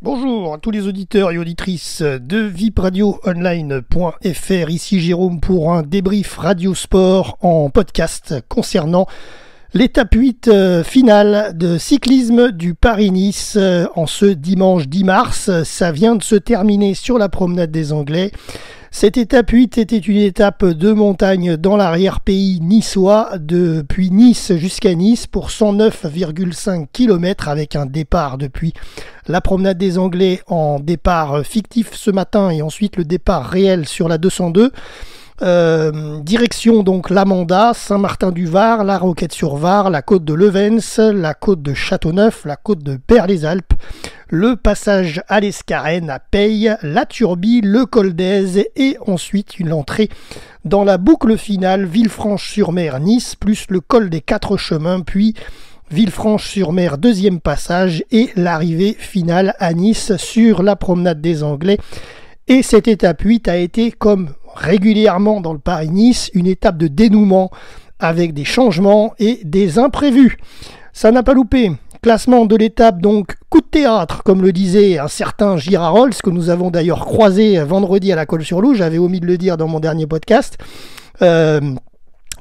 Bonjour à tous les auditeurs et auditrices de vipradioonline.fr, ici Jérôme pour un débrief Radio Sport en podcast concernant l'étape 8 finale de cyclisme du Paris-Nice en ce dimanche 10 mars. Ça vient de se terminer sur la promenade des Anglais. Cette étape 8 était une étape de montagne dans l'arrière-pays niçois, depuis Nice jusqu'à Nice pour 109,5 km avec un départ depuis la promenade des Anglais en départ fictif ce matin et ensuite le départ réel sur la 202. Direction donc l'Amanda, Saint-Martin-du-Var, la Roquette-sur-Var, la côte de Levens, la côte de Châteauneuf, la côte de Père-les-Alpes, le passage à l'Escarène, à Peille, la Turbie, le col d'Èze et ensuite une entrée dans la boucle finale Villefranche-sur-Mer-Nice plus le col des Quatre Chemins puis Villefranche-sur-Mer deuxième passage et l'arrivée finale à Nice sur la promenade des Anglais. Et cette étape 8 a été, comme régulièrement dans le Paris-Nice, une étape de dénouement avec des changements et des imprévus. Ça n'a pas loupé. Classement de l'étape, donc coup de théâtre, comme le disait un certain Girard-Rolls, que nous avons d'ailleurs croisé vendredi à la Colle-sur-Loup, j'avais omis de le dire dans mon dernier podcast.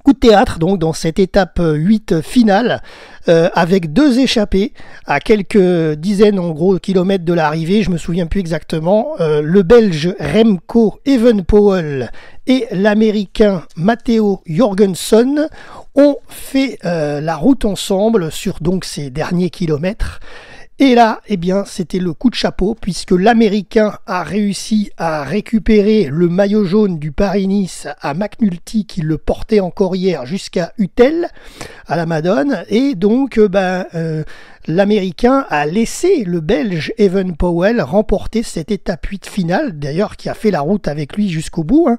Coup de théâtre donc dans cette étape 8 finale avec deux échappés à quelques dizaines en gros kilomètres de l'arrivée, je me souviens plus exactement, le Belge Remco Evenepoel et l'Américain Matteo Jorgensen ont fait la route ensemble sur donc ces derniers kilomètres. Et là, eh bien, c'était le coup de chapeau puisque l'Américain a réussi à récupérer le maillot jaune du Paris-Nice à McNulty qui le portait encore hier jusqu'à Utel, à la Madone. Et donc, l'Américain a laissé le Belge Evenepoel remporter cette étape 8 finale, d'ailleurs qui a fait la route avec lui jusqu'au bout.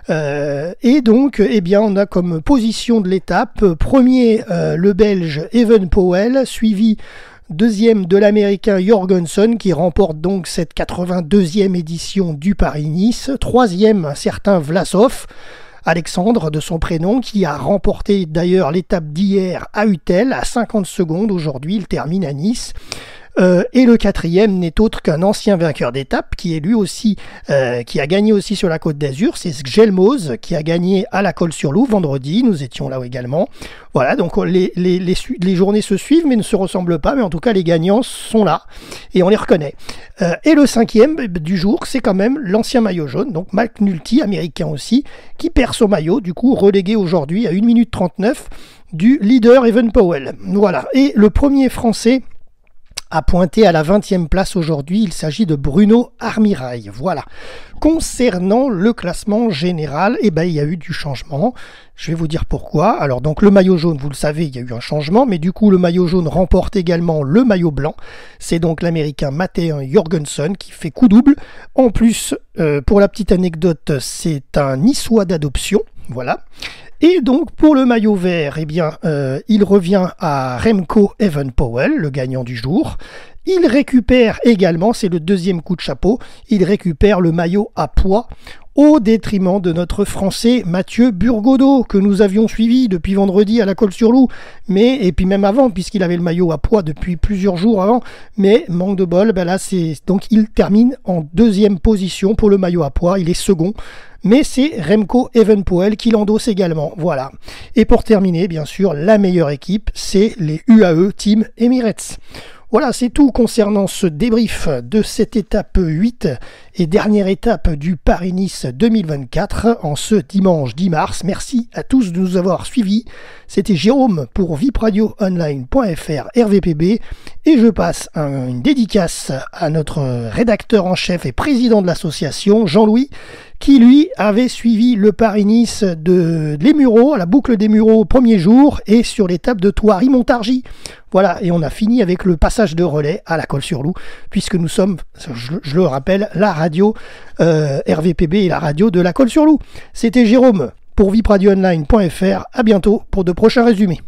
Et donc, eh bien, on a comme position de l'étape, premier le Belge Evenepoel, suivi deuxième de l'Américain Jorgensen qui remporte donc cette 82e édition du Paris-Nice. Troisième, un certain Vlasov, Alexandre de son prénom, qui a remporté d'ailleurs l'étape d'hier à Utel à 50 secondes. Aujourd'hui, il termine à Nice. Et le quatrième n'est autre qu'un ancien vainqueur d'étape qui est lui aussi qui a gagné aussi sur la Côte d'Azur, c'est Sgelmoz qui a gagné à la Colle-sur-Loup vendredi, nous étions là également. Voilà, donc les journées se suivent mais ne se ressemblent pas, mais en tout cas les gagnants sont là et on les reconnaît. Et le cinquième du jour, c'est quand même l'ancien maillot jaune, donc McNulty, américain aussi, qui perd son maillot, du coup relégué aujourd'hui à 1 minute 39 du leader Evenepoel. Voilà, et le premier français a pointé à la 20e place aujourd'hui, il s'agit de Bruno Armirail. Voilà. Concernant le classement général, il y a eu du changement. Je vais vous dire pourquoi. Alors donc le maillot jaune, vous le savez, il y a eu un changement, mais du coup le maillot jaune remporte également le maillot blanc. C'est donc l'Américain Matteo Jorgensen qui fait coup double. En plus, pour la petite anecdote, c'est un Niçois d'adoption. Voilà. Et donc pour le maillot vert, eh bien, il revient à Remco Evenepoel, le gagnant du jour. Il récupère également, c'est le deuxième coup de chapeau, il récupère le maillot à poids au détriment de notre Français Mathieu Burgodeau, que nous avions suivi depuis vendredi à la Colle-sur-Loup, et puis même avant, puisqu'il avait le maillot à poids depuis plusieurs jours avant, mais manque de bol, là donc il termine en deuxième position pour le maillot à poids, il est second. Mais c'est Remco Evenepoel qui l'endosse également, voilà. Et pour terminer, bien sûr, la meilleure équipe, c'est les UAE Team Emirates. Voilà, c'est tout concernant ce débrief de cette étape 8 et dernière étape du Paris-Nice 2024 en ce dimanche 10 mars. Merci à tous de nous avoir suivis. C'était Jérôme pour vipradioonline.fr RVPB et je passe une dédicace à notre rédacteur en chef et président de l'association, Jean-Louis, qui lui avait suivi le Paris-Nice de Les Mureaux, à la boucle des Mureaux au premier jour et sur l'étape de Thoiry-Montargis. Voilà, et on a fini avec le passage de relais à la Colle-sur-Loup, puisque nous sommes, je le rappelle, la radio RVPB et la radio de la Colle-sur-Loup. C'était Jérôme pour vipradioonline.fr. À bientôt pour de prochains résumés.